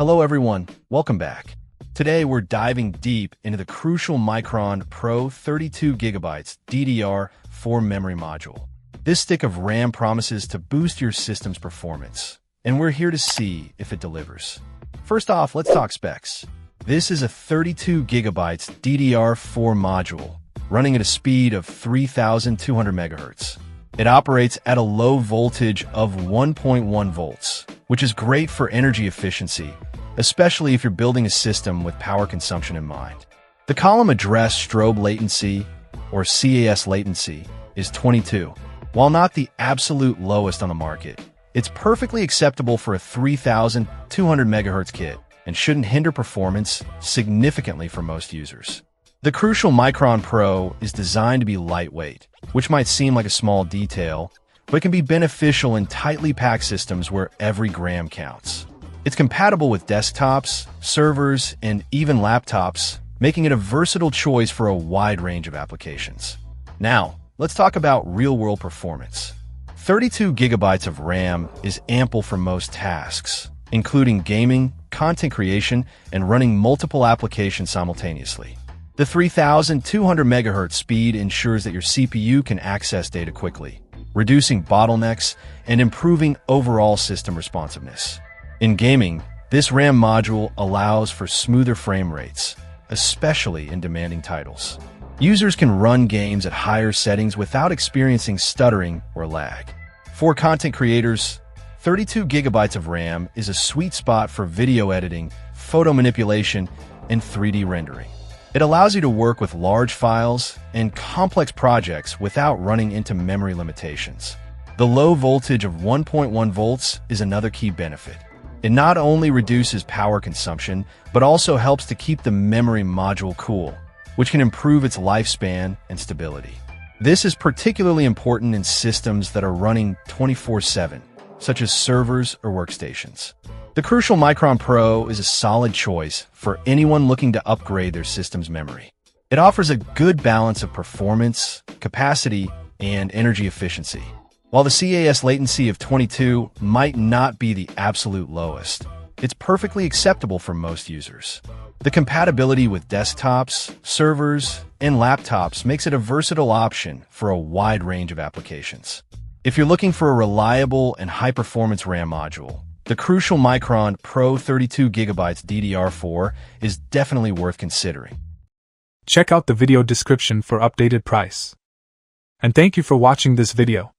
Hello everyone, welcome back. Today we're diving deep into the crucial Micron Pro 32GB DDR4 memory module. This stick of RAM promises to boost your system's performance, and we're here to see if it delivers. First off, let's talk specs. This is a 32GB DDR4 module, running at a speed of 3,200 MHz. It operates at a low voltage of 1.1 volts, which is great for energy efficiency, especially if you're building a system with power consumption in mind. The column address strobe latency, or CAS latency, is 22. While not the absolute lowest on the market, it's perfectly acceptable for a 3,200 MHz kit and shouldn't hinder performance significantly for most users. The crucial Micron Pro is designed to be lightweight, which might seem like a small detail, but can be beneficial in tightly packed systems where every gram counts. It's compatible with desktops, servers, and even laptops, making it a versatile choice for a wide range of applications. Now, let's talk about real-world performance. 32 GB of RAM is ample for most tasks, including gaming, content creation, and running multiple applications simultaneously. The 3,200 MHz speed ensures that your CPU can access data quickly, reducing bottlenecks and improving overall system responsiveness. In gaming, this RAM module allows for smoother frame rates, especially in demanding titles. Users can run games at higher settings without experiencing stuttering or lag. For content creators, 32 GB of RAM is a sweet spot for video editing, photo manipulation, and 3D rendering. It allows you to work with large files and complex projects without running into memory limitations. The low voltage of 1.1 volts is another key benefit. It not only reduces power consumption, but also helps to keep the memory module cool, which can improve its lifespan and stability. This is particularly important in systems that are running 24/7, such as servers or workstations. The crucial Micron Pro is a solid choice for anyone looking to upgrade their system's memory. It offers a good balance of performance, capacity, and energy efficiency. While the CAS latency of 22 might not be the absolute lowest, it's perfectly acceptable for most users. The compatibility with desktops, servers, and laptops makes it a versatile option for a wide range of applications. If you're looking for a reliable and high-performance RAM module, the crucial Micron Pro 32GB DDR4 is definitely worth considering. Check out the video description for updated price. And thank you for watching this video.